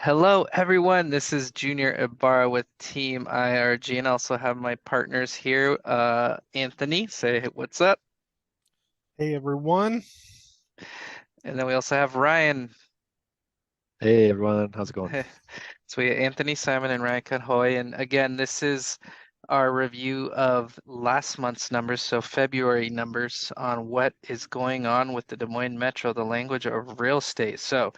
Hello, everyone. This is Junior Ibarra with Team IRG, and I also have my partners here. Anthony, say what's up. Hey everyone. And then we also have Ryan. Hey everyone, how's it going? So we have Anthony, Simon, and Ryan Conhoy. And again, this is our review of last month's numbers, so February numbers on what is going on with the Des Moines Metro, the language of real estate. So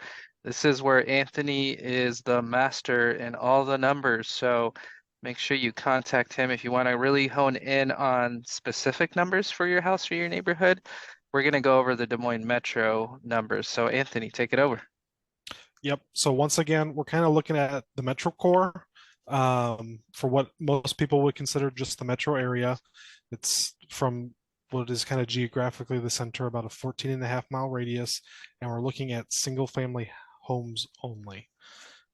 this is where Anthony is the master in all the numbers. So make sure you contact him if you want to really hone in on specific numbers for your house or your neighborhood. We're going to go over the Des Moines Metro numbers. So Anthony, take it over. Yep. So once again, we're kind of looking at the Metro Core for what most people would consider just the metro area. It's from what is kind of geographically the center, about a 14.5 mile radius, and we're looking at single family homes only.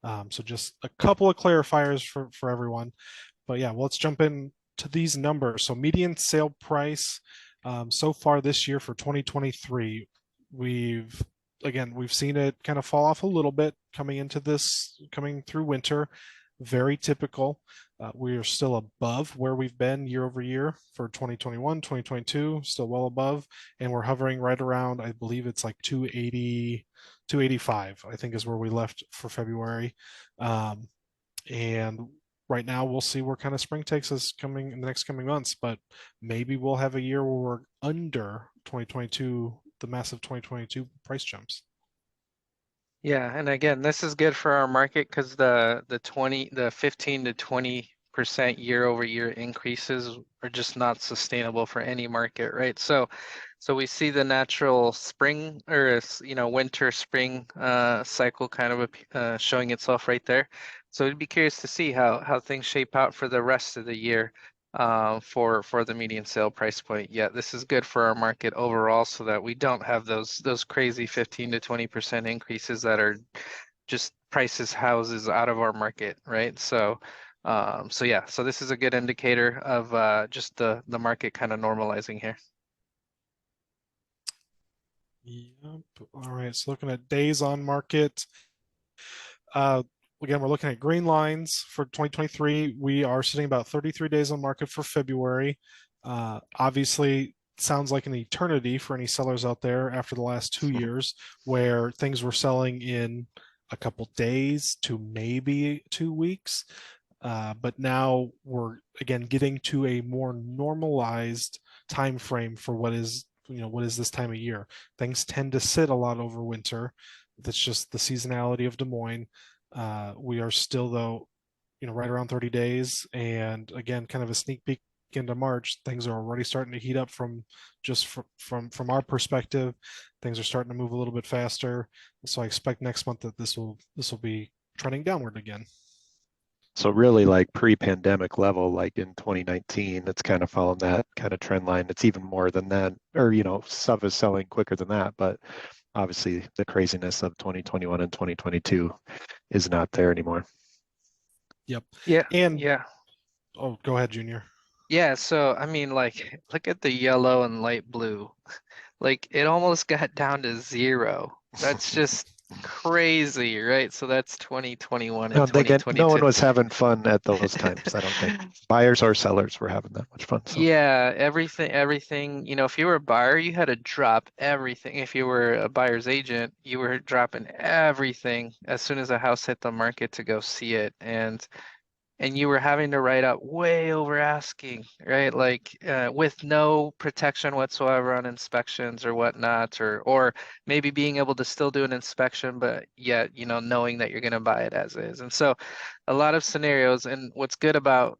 So just a couple of clarifiers for everyone. But yeah, well, let's jump in to these numbers. So median sale price so far this year for 2023, we've seen it kind of fall off a little bit coming through winter. Very typical. We are still above where we've been year over year for 2021, 2022, still well above, and we're hovering right around, I believe it's like 280, 285, I think is where we left for February. And right now we'll see where kind of spring takes us coming in the next coming months, but maybe we'll have a year where we're under 2022, the massive 2022 price jumps. Yeah, and again, this is good for our market because the 15 to 20% year over year increases are just not sustainable for any market, right? So we see the natural spring or winter spring cycle kind of showing itself right there. So we'd be curious to see how things shape out for the rest of the year for the median sale price point. Yeah, this is good for our market overall so that we don't have those crazy 15 to 20% increases that are just prices houses out of our market, right? So yeah, so this is a good indicator of just the market kind of normalizing here. Yep. All right. So looking at days on market, uh, again, we're looking at green lines for 2023. We are sitting about 33 days on market for February. Obviously, sounds like an eternity for any sellers out there after the last 2 years where things were selling in a couple days to maybe 2 weeks. But now we're again getting to a more normalized time frame for what is this time of year. Things tend to sit a lot over winter. That's just the seasonality of Des Moines. We are still though, right around 30 days, and again, kind of a sneak peek into March. Things are already starting to heat up from our perspective. Things are starting to move a little bit faster. So I expect next month that this will be trending downward again. So really like pre-pandemic level, like in 2019, it's kind of following that kind of trend line. It's even more than that, or stuff is selling quicker than that, but obviously the craziness of 2021 and 2022 is not there anymore. Yep. Yeah, And yeah. oh, go ahead, Junior. Yeah, so I mean, like, look at the yellow and light blue. Like, it almost got down to zero. That's just crazy, right? So that's 2021 I and don't think no one 2022. was having fun at those times. I don't think buyers or sellers were having that much fun. So Yeah, everything, if you were a buyer, you had to drop everything. If you were a buyer's agent, you were dropping everything as soon as a house hit the market to go see it. And you were having to write up way over asking, right? Like with no protection whatsoever on inspections or whatnot, or maybe being able to still do an inspection, but yet, knowing that you're going to buy it as is. And so a lot of scenarios. And what's good about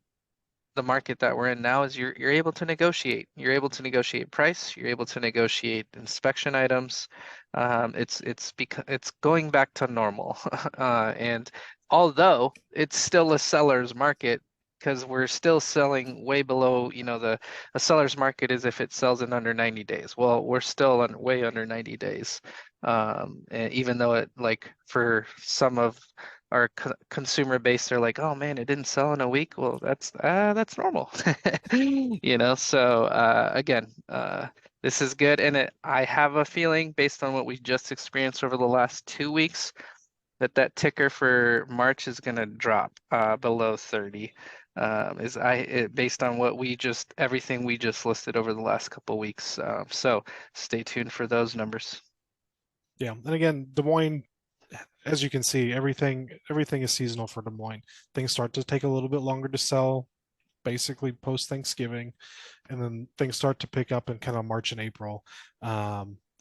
the market that we're in now is you're able to negotiate. You're able to negotiate price. You're able to negotiate inspection items. It's going back to normal, and although it's still a seller's market because we're still selling way below, the a seller's market is if it sells in under 90 days. Well, we're still on way under 90 days. And even though it like for some of our consumer base, they're like, oh man, it didn't sell in a week. Well, that's normal, So again, this is good, and I have a feeling based on what we just experienced over the last 2 weeks, that ticker for March is going to drop below 30. Based on what everything we just listed over the last couple of weeks. So stay tuned for those numbers. Yeah, and again, Des Moines, as you can see, everything is seasonal for Des Moines. Things start to take a little bit longer to sell, basically post Thanksgiving, and then things start to pick up in kind of March and April.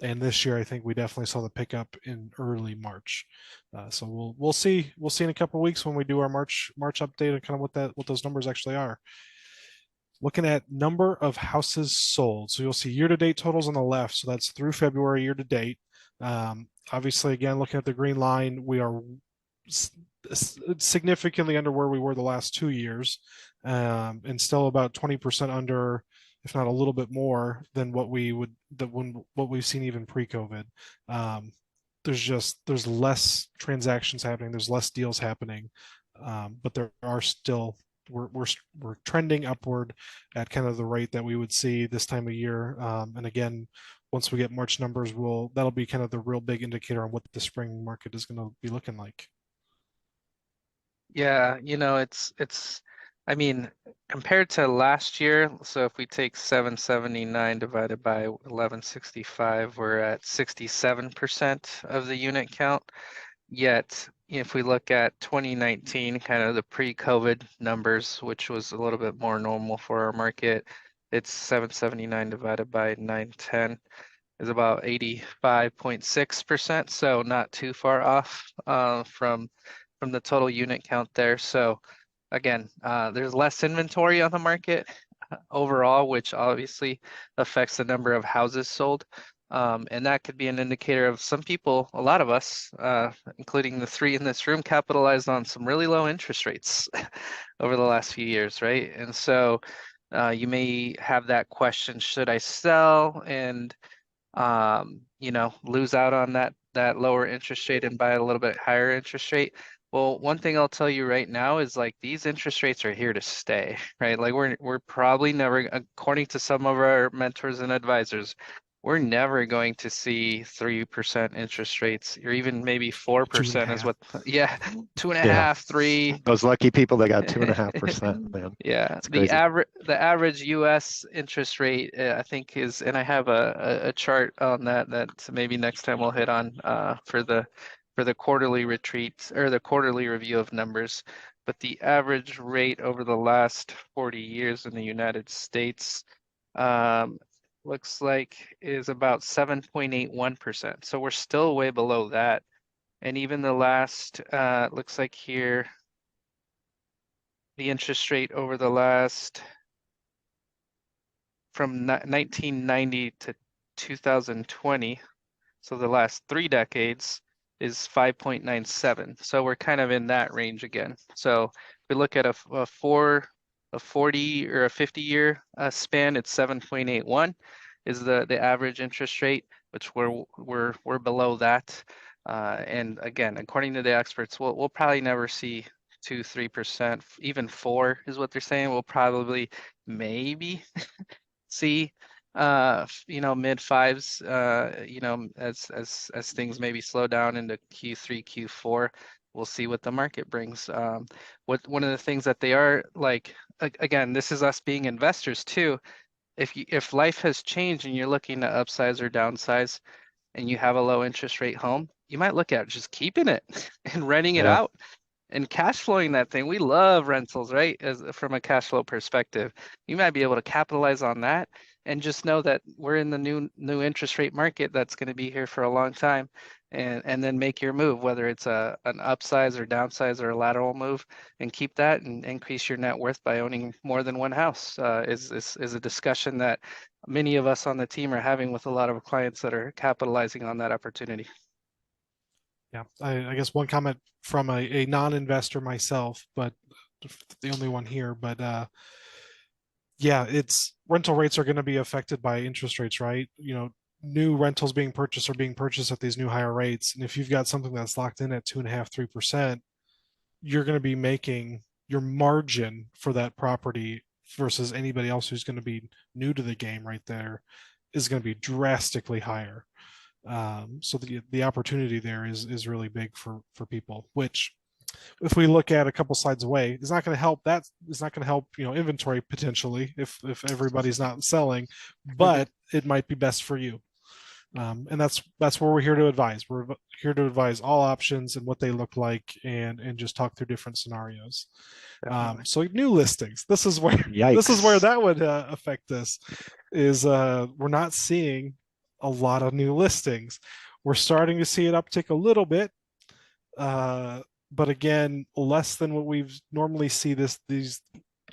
And this year, I think we definitely saw the pickup in early March. So we'll see in a couple of weeks when we do our March update and kind of what those numbers actually are. Looking at number of houses sold, so you'll see year-to-date totals on the left. So that's through February year-to-date. Obviously, again, looking at the green line, we are significantly under where we were the last 2 years, and still about 20% under, if not a little bit more than what we've seen even pre-COVID. There's less transactions happening, there's less deals happening, but there are still we're trending upward at kind of the rate that we would see this time of year. And again, once we get March numbers, that'll be kind of the real big indicator on what the spring market is going to be looking like. Yeah, I mean, compared to last year, so if we take 779 divided by 1165, we're at 67% of the unit count. Yet, if we look at 2019, kind of the pre-COVID numbers, which was a little bit more normal for our market, it's 779 divided by 910 is about 85.6%. So not too far off from the total unit count there. So again, there's less inventory on the market overall, which obviously affects the number of houses sold. And that could be an indicator of some people, a lot of us, including the three in this room, capitalized on some really low interest rates over the last few years, right? And so you may have that question, should I sell and lose out on that lower interest rate and buy a little bit higher interest rate? Well, one thing I'll tell you right now is like these interest rates are here to stay, right? Like we're probably never, according to some of our mentors and advisors, we're never going to see 3% interest rates, or even maybe 4% is 2.5. what, yeah, two and a Yeah. half, 3. Those lucky people that got 2.5%, man. Yeah, It's the crazy. average U.S. interest rate, I think is, and I have a chart on that maybe next time we'll hit on for the quarterly retreat or the quarterly review of numbers. But the average rate over the last 40 years in the United States looks like is about 7.81%. So we're still way below that. And even the last looks like here the interest rate over the last from 1990 to 2020, so the last 3 decades, is 5.97. So we're kind of in that range again. So if we look at a 40 or a 50-year span, it's 7.81 is the average interest rate, which we're below that. And again, according to the experts, we'll probably never see 2-3%, even 4 is what they're saying. We'll probably maybe see mid fives as things maybe slow down into Q3, Q4. We'll see what the market brings. One of the things that they are like, again, this is us being investors too. If life has changed and you're looking to upsize or downsize and you have a low interest rate home, you might look at just keeping it and renting it Yeah. out and cash flowing that thing. We love rentals, right? As from a cash flow perspective, you might be able to capitalize on that and just know that we're in the new interest rate market that's going to be here for a long time, and then make your move, whether it's an upsize or downsize or a lateral move, and keep that and increase your net worth by owning more than one house. Is a discussion that many of us on the team are having with a lot of clients that are capitalizing on that opportunity. Yeah, I guess one comment from a non-investor myself, but the only one here. But yeah, it's rental rates are going to be affected by interest rates, right? New rentals being purchased are being purchased at these new higher rates, and if you've got something that's locked in at 2.5, 3%, you're going to be making your margin for that property versus anybody else who's going to be new to the game right there is going to be drastically higher. So the opportunity there is really big for people, which if we look at a couple sides away, it's not going to help. That is not going to help, inventory potentially if everybody's not selling, but it might be best for you. And that's where we're here to advise. We're here to advise all options and what they look like, and just talk through different scenarios. Definitely. So new listings. This is where Yikes. that would affect this. Is we're not seeing a lot of new listings. We're starting to see it uptick a little bit, but again, less than what we've normally see these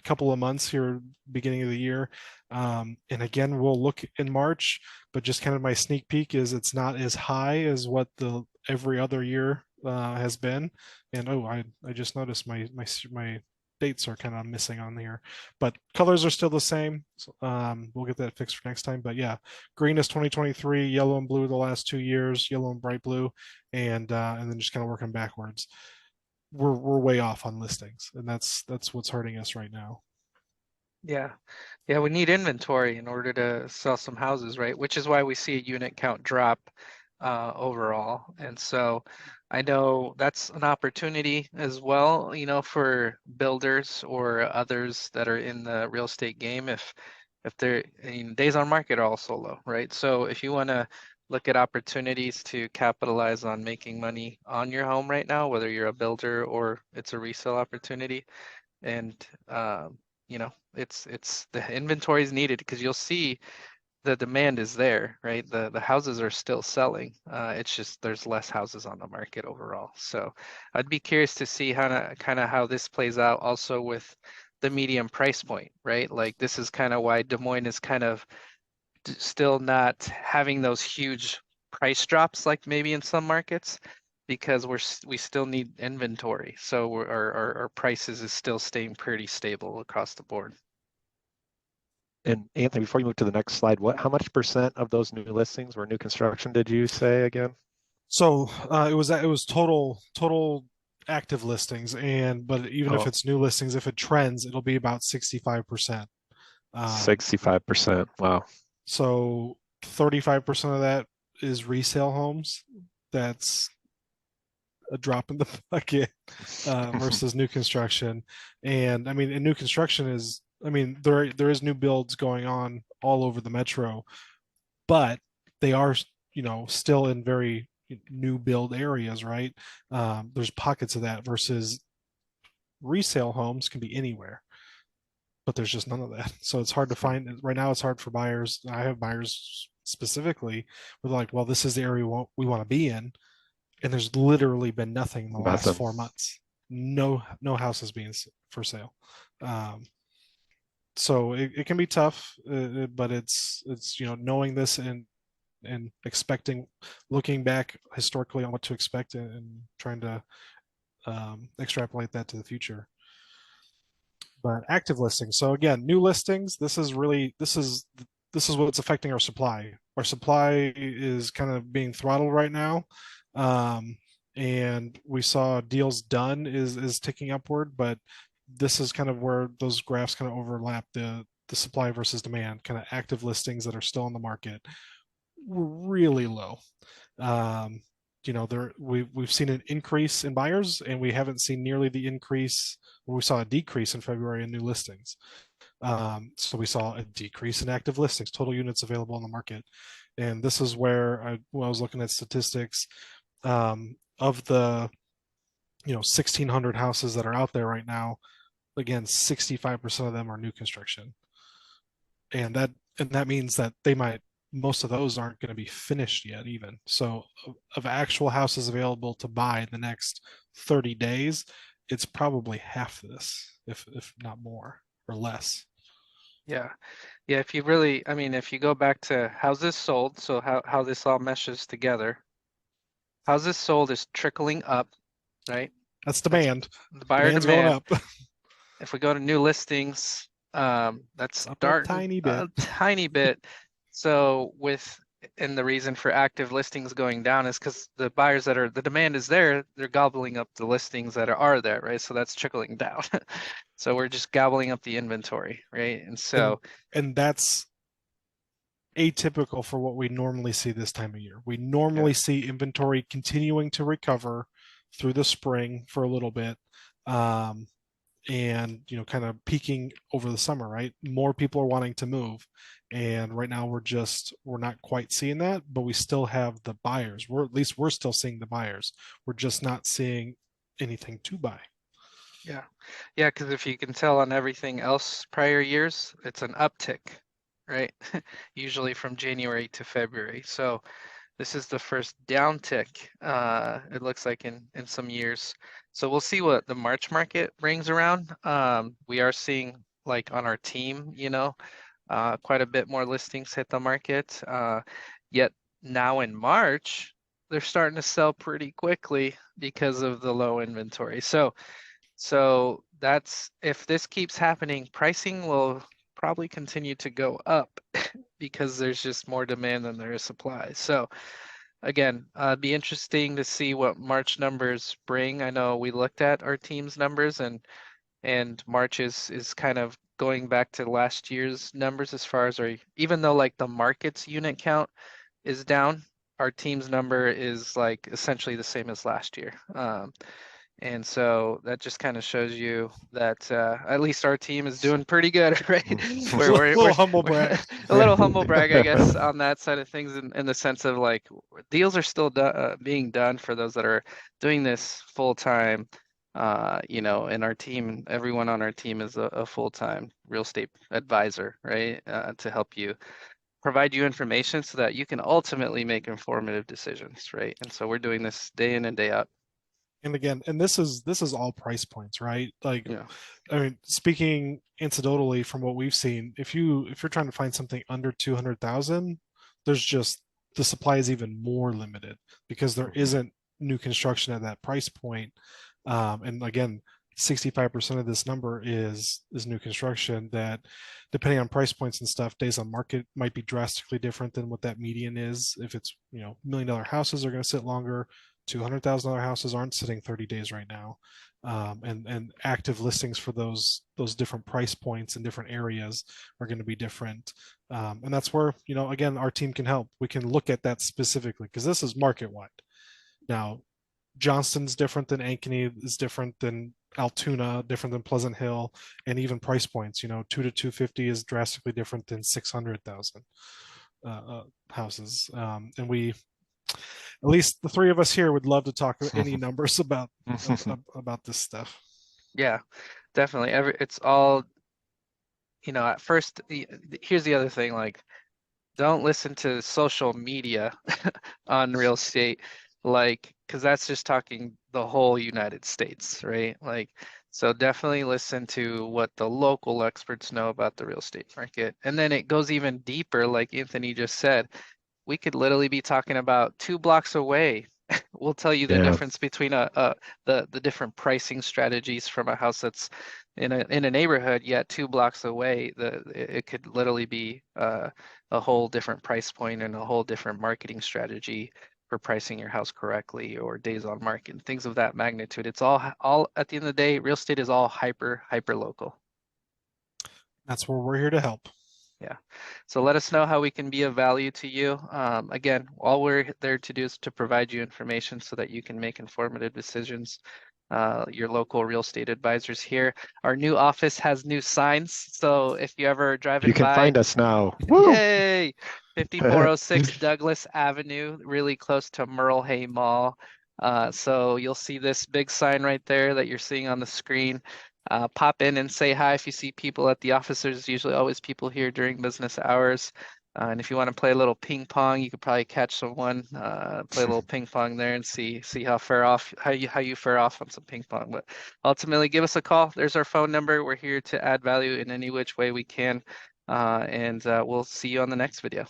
couple of months here, beginning of the year. And again, we'll look in March, but just kind of my sneak peek is it's not as high as what the every other year has been. And I just noticed my dates are kind of missing on here, but colors are still the same. So, we'll get that fixed for next time. But yeah, green is 2023, yellow and blue the last 2 years, yellow and bright blue, and then just kind of working backwards. We're way off on listings, and that's what's hurting us right now. Yeah. Yeah, we need inventory in order to sell some houses, right? Which is why we see a unit count drop overall. And so I know that's an opportunity as well, for builders or others that are in the real estate game. If they're, days on market are also low, right? So if you want to look at opportunities to capitalize on making money on your home right now, whether you're a builder or it's a resale opportunity, and it's the inventory is needed because you'll see the demand is there, right? The houses are still selling. It's just there's less houses on the market overall. So I'd be curious to see how this plays out also with the medium price point, right? Like this is kind of why Des Moines is kind of still not having those huge price drops like maybe in some markets because we still need inventory. So our prices is still staying pretty stable across the board. And Anthony, before you move to the next slide, how much percent of those new listings were new construction, did you say again? So it was total active listings, but even if Oh, it's new listings, if it trends, it'll be about 65%. 65%. Wow. So 35% of that is resale homes. That's a drop in the bucket versus new construction. And I mean, and new construction is, I mean, there is new builds going on all over the metro, but they are, still in very new build areas, right? There's pockets of that versus resale homes can be anywhere, but there's just none of that. So it's hard to find right now. It's hard for buyers. I have buyers specifically with like, well, this is the area we want to be in, and there's literally been nothing in the last Nothing. 4 months. No houses being for sale. So it can be tough, but it's knowing this and expecting, looking back historically on what to expect, and trying to extrapolate that to the future. But active listings. So again, new listings. This is what's affecting our supply. Our supply is kind of being throttled right now, and we saw deals done is ticking upward, but this is kind of where those graphs kind of overlap, the supply versus demand. Kind of active listings that are still on the market were really low. Um, we've seen an increase in buyers, and we haven't seen nearly the increase. We saw a decrease in February in new listings. So we saw a decrease in active listings, total units available on the market. And this is where when I was looking at statistics, of the 1,600 houses that are out there right now, again, 65% of them are new construction, and that means that most of those aren't going to be finished yet even. So of actual houses available to buy in the next 30 days, it's probably half this, if not more or less. Yeah. Yeah, if you go back to houses sold, so how this all meshes together. Houses sold is trickling up, right? That's That's demand. the buyer Demand's going demand. up. If we go to new listings, that's It's up a starting tiny bit. a tiny bit. So and the reason for active listings going down is because the demand is there, they're gobbling up the listings that are there, right? So that's trickling down. So we're just gobbling up the inventory, right? And and so and that's atypical for what we normally see this time of year. We normally see inventory continuing to recover through the spring for a little bit. And kind of peaking over the summer, right? More people are wanting to move, and right now we're not quite seeing that, but we still have the buyers. We're still seeing the buyers. We're just not seeing anything to buy. Yeah. Yeah, because if you can tell on everything else prior years, it's an uptick, right? Usually from January to February. So this is the first downtick, it looks like in some years. So we'll see what the March market brings around. We are seeing like on our team, quite a bit more listings hit the market. Yet now in March, they're starting to sell pretty quickly because of the low inventory. So that's if this keeps happening, pricing will probably continue to go up because there's just more demand than there is supply. So again, be interesting to see what March numbers bring. I know we looked at our team's numbers and March is kind of going back to last year's numbers as far as our, even though like the market's unit count is down, our team's number is like essentially the same as last year. And so that just kind of shows you that at least our team is doing pretty good, right? A little humble brag. A little humble brag, I guess, on that side of things, in the sense of like deals are still being done for those that are doing this full time. And our team, everyone on our team is a full-time real estate advisor, right? To help you provide you information so that you can ultimately make informative decisions, right? And so we're doing this day in and day out. And again, and this is all price points, right? Like, Yeah. I mean, speaking anecdotally from what we've seen, if you're trying to find something under 200,000, there's just the supply is even more limited because there isn't new construction at that price point. And again, 65% of this number is new construction that, depending on price points and stuff, days on market might be drastically different than what that median is. If it's $1 million houses are going to sit longer, $200,000 houses aren't sitting 30 days right now. And active listings for those different price points in different areas are going to be different. And that's where, again, our team can help. We can look at that specifically because this is market wide. Now, Johnston's different than Ankeny, is different than Altoona, different than Pleasant Hill, and even price points. 2 to 250 is drastically different than 600,000 houses. And we, at least the three of us here, would love to talk any numbers about this stuff. Yeah, definitely. It's all, at first, here's the other thing, like, don't listen to social media on real estate, like, because that's just talking the whole United States, right? Like, so definitely listen to what the local experts know about the real estate market. And then it goes even deeper, like Anthony just said. We could literally be talking about 2 blocks away. We'll tell you the Yeah. difference between the different pricing strategies from a house that's in a neighborhood, yet 2 blocks away. It could literally be a whole different price point and a whole different marketing strategy for pricing your house correctly, or days on market and things of that magnitude. It's all at the end of the day, real estate is all hyper local. That's where we're here to help. Yeah. So let us know how we can be of value to you. Again, all we're there to do is to provide you information so that you can make informative decisions. Your local real estate advisors here. Our new office has new signs. So if you ever driving You can by, find us now. Woo! yay! 5406 Douglas Avenue, really close to Merle Hay Mall. So you'll see this big sign right there that you're seeing on the screen. Pop in and say hi if you see people at the office. There's usually always people here during business hours. And if you want to play a little ping pong, you could probably catch someone, play a little ping pong there and see how you fare off on some ping pong. But ultimately, give us a call. There's our phone number. We're here to add value in any which way we can. And we'll see you on the next video.